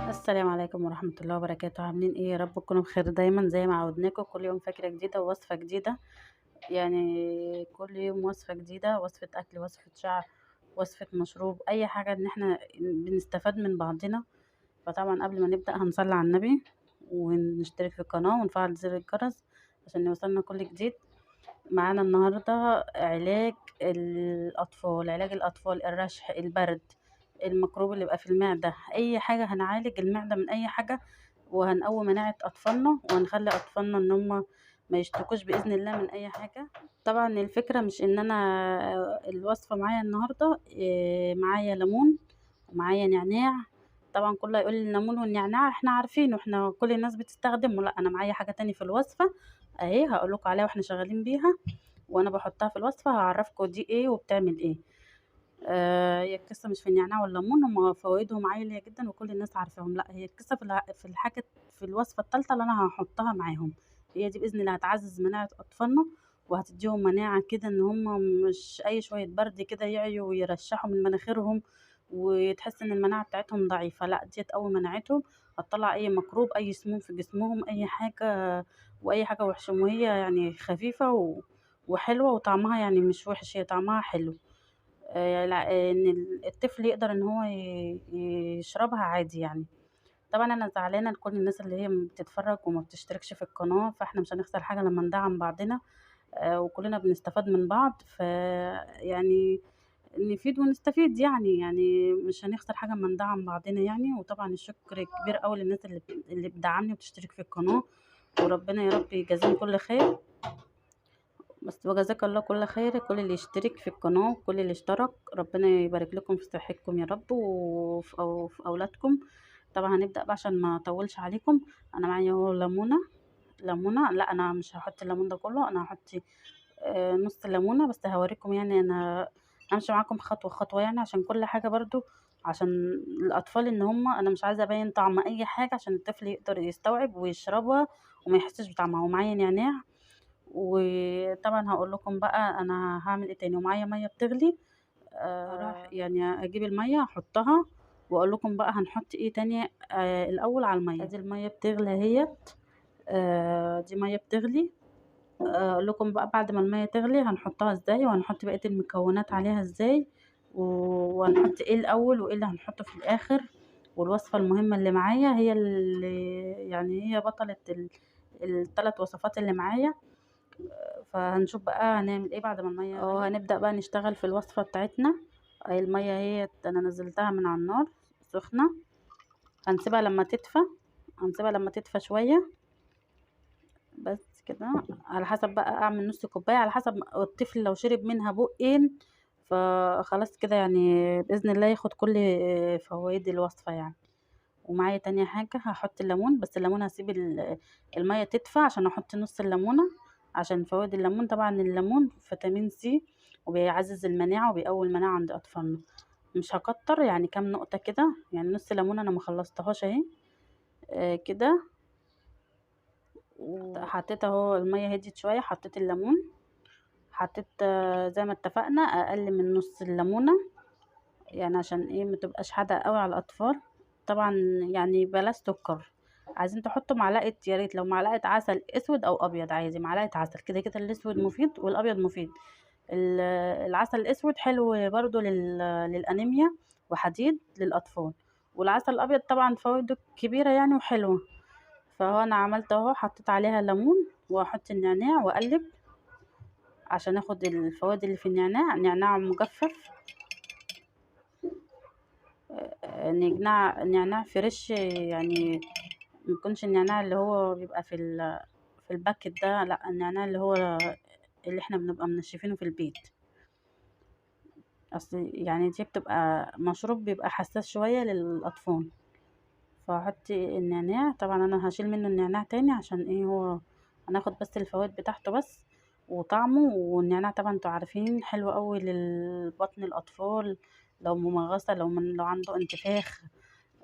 السلام عليكم ورحمة الله وبركاته. عاملين ايه؟ يا رب تكونوا بخير دايما زي ما عودناكم، كل يوم فكرة جديدة ووصفة جديدة. يعني كل يوم وصفة جديدة، وصفة اكل، وصفة شعر، وصفة مشروب، اي حاجة ان احنا بنستفاد من بعضنا. فطبعا قبل ما نبدأ هنصلي على النبي ونشترك في القناة ونفعل زر الجرس عشان يوصلنا كل جديد. معانا النهاردة علاج الأطفال، الرشح، البرد، الميكروب اللي بيبقى في المعدة، أي حاجة هنعالج المعدة من أي حاجة، وهنقوي مناعة أطفالنا، وهنخلي أطفالنا إن هم ما يشتكوش بإذن الله من أي حاجة. طبعا الفكرة مش إن أنا الوصفة معايا النهاردة معايا ليمون ومعايا نعناع. طبعا كله يقول لي الليمون والنعناع احنا عارفينه، احنا كل الناس بتستخدمه، لا انا معايا حاجة تاني في الوصفة اهي هقول لكم عليها واحنا شغالين بيها، وانا بحطها في الوصفه هعرفكم دي ايه وبتعمل ايه. هي القصه مش في النعناع والليمون، هما فوائدهم عاليه جدا وكل الناس عارفاهم، لا هي القصه في الحاجه، في الوصفه الثالثه اللي انا هحطها معاهم. هي دي باذن الله هتعزز مناعه اطفالنا، وهتديهم مناعه كده ان هم مش اي شويه برد كده يعيوا ويرشحوا من مناخيرهم وتحس ان المناعه بتاعتهم ضعيفه، لا دي تقوي مناعتهم، هتطلع اي ميكروب، اي سموم في جسمهم، اي حاجه، واي حاجه وحشه، وهي يعني خفيفه وحلوه، وطعمها يعني مش وحش، هي طعمها حلو. ان الطفل يقدر ان هو يشربها عادي يعني. طبعا انا زعلانه لكل الناس اللي هي بتتفرج وما بتشتركش في القناه، فاحنا مش هنخسر حاجه لما ندعم بعضنا. وكلنا بنستفاد من بعض، يعني نفيد ونستفيد يعني مش هنخسر حاجه لما ندعم بعضنا يعني. وطبعا الشكر كبير قوي للناس اللي بتدعمني وبتشترك في القناه، وربنا يا رب يجازيهم كل خير. بس وجزاك الله كل خير، كل اللي يشترك في القناة، كل اللي اشترك، ربنا يبارك لكم في صحتكم يا رب وفي أولادكم. طبعا هنبدأ بقى عشان ما اطولش عليكم. انا معايا اهو ليمونة، لا انا مش هحط الليمون ده كله، انا هحط نص ليمونة بس، هوريكم يعني انا همشي معاكم خطوة خطوة يعني، عشان كل حاجة برضو عشان الأطفال، إن هما أنا مش عايزة أبين طعم أي حاجة عشان الطفل يقدر يستوعب ويشربها وما يحسش بطعمها. ومعايا نعناع، وطبعا هقول لكم بقى انا هعمل ايه تاني. ومعايا ميه بتغلي، راح يعني اجيب الميه احطها، واقول لكم بقى هنحط ايه تاني. الاول على الميه، ادي الميه بتغلي اهيت. دي ميه بتغلي. اقول لكم بقى بعد ما الميه تغلي هنحطها ازاي، وهنحط بقيه المكونات عليها ازاي، وهنحط ايه الاول وايه اللي هنحطه في الاخر. والوصفه المهمه اللي معايا هي اللي يعني هي بطلة الثلاث وصفات اللي معايا. فهنشوف بقى هنعمل ايه بعد ما الميه هنبدأ بقى نشتغل في الوصفة بتاعتنا. اهي الميه هي انا نزلتها من على النار سخنة، هنسيبها لما تدفى، هنسيبها لما تدفى شوية بس كده. على حسب بقى، اعمل نص كوباية على حسب الطفل، لو شرب منها بقين فخلاص كده يعني بإذن الله ياخد كل فوائد الوصفة يعني. ومعايا تانية حاجة هحط الليمون، بس الليمون هسيب المية تدفى عشان احط نص الليمونة، عشان فوائد الليمون. طبعا الليمون فيتامين سي، وبيعزز المناعة وبيقوي المناعة عند أطفالنا. مش هكتر يعني كام نقطة كده، يعني نص ليمونة أنا مخلصتهاش اهي. كده. وحطيت اهو المية هديت شوية، حطيت الليمون، حطيت زي ما اتفقنا أقل من نص الليمونة، يعني عشان ايه متبقاش حادقة قوي على الأطفال. طبعا يعني بلاش سكر، عايزين تحطوا معلقه، يا ريت لو معلقه عسل اسود او ابيض، عادي معلقه عسل، كده كده الاسود مفيد والابيض مفيد. ال- العسل الاسود حلو برضو للانيميا، وحديد للاطفال. والعسل الابيض طبعا فوائده كبيره يعني وحلوه. فهو انا عملت اهو، حطيت عليها ليمون واحط النعناع واقلب عشان اخد الفوائد اللي في النعناع. نعناع مجفف، نعناع فريش يعني، ميكونش النعناع اللي هو بيبقى في الباكت ده، لا النعناع اللي هو اللي احنا بنبقى منشفينه في البيت. اصل يعني دي بتبقى مشروب بيبقى حساس شوية للأطفال. فهحط النعناع، طبعا انا هشيل منه النعناع تاني عشان ايه، هو هناخد بس الفوائد بتاعته بس وطعمه. والنعناع طبعا انتوا عارفين حلو قوي للبطن الأطفال، لو ممغصة، لو عنده انتفاخ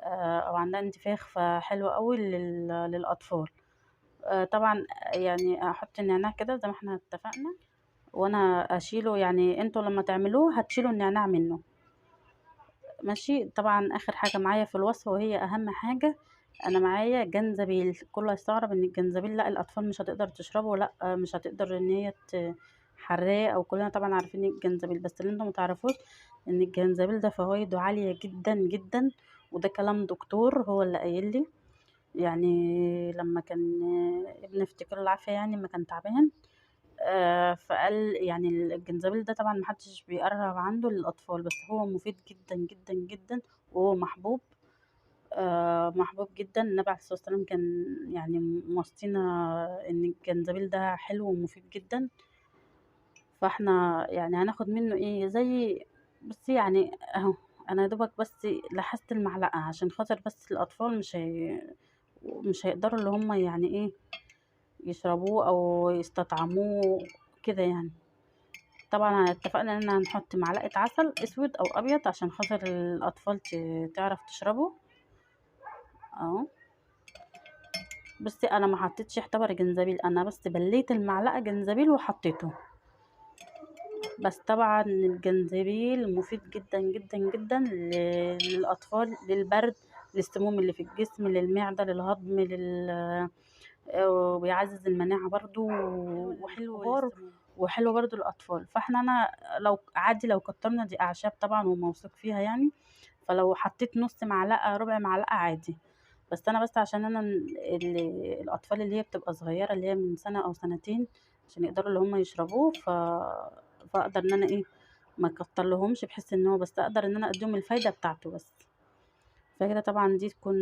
او عندها انتفاخ، فحلو قوي للأطفال. طبعا يعني احط النعناع كده زي ما احنا اتفقنا. وانا اشيله، يعني انتوا لما تعملوه هتشيلوا النعناع منه. ماشي. طبعا اخر حاجه معايا في الوصفه وهي اهم حاجه، انا معايا جنزبيل. كله هيستغرب ان الجنزبيل لا الاطفال مش هتقدر تشربه، لا مش هتقدر ان هي حراه، او كلنا طبعا عارفين الجنزبيل، بس اللي انتم متعرفوش ان الجنزبيل ده فوائده عاليه جدا جدا، وده كلام دكتور هو اللي قايل لي. يعني لما كان ابني افتكر له العافيه، يعني لما كان تعبان، فقال يعني الجنزبيل ده طبعا محدش بيقرب عنده للأطفال، بس هو مفيد جدا جدا جدا، وهو محبوب. محبوب جدا. النبي عليه الصلاة والسلام كان يعني موصينا ان الجنزبيل ده حلو ومفيد جدا. فاحنا يعني هناخد منه ايه زي، بس يعني اهو، انا يا دوبك بس لحست المعلقة عشان خاطر بس الأطفال مش هيقدروا اللي هم يعني ايه يشربوه او يستطعموه كده يعني. طبعا اتفقنا ان هنحط معلقة عسل اسود او ابيض عشان خاطر الاطفال تعرف تشربه. اهو. بصي انا ما حطيتش يعتبر جنزبيل، انا بس بليت المعلقة جنزبيل وحطيته. بس طبعا الجنزبيل مفيد جدا جدا جدا للاطفال، للبرد، للسموم اللي في الجسم، للمعدة، للهضم، وبيعزز المناعة برضو، وحلو للكبار، وحلو برضو للأطفال. فاحنا أنا لو عادي لو كترنا، دي أعشاب طبعا وموثوق فيها يعني، فلو حطيت نص معلقة ربع معلقة عادي. بس أنا بس عشان أنا الأطفال اللي هي بتبقى صغيرة، اللي هي من سنة أو سنتين، عشان يقدروا اللي هم يشربوه، فأقدر إن أنا إيه ما اكتر لهمش، بحيث ان هو بس اقدر ان انا اديهم الفايده بتاعته بس. فكده طبعا دي تكون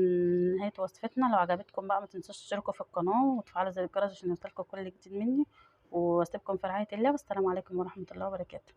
نهاية وصفتنا. لو عجبتكم بقى ما تنسوش تشتركوا في القناة وتفعلوا زر الجرس عشان يوصلكم كل جديد مني، واسيبكم في رعاية الله، والسلام عليكم ورحمة الله وبركاته.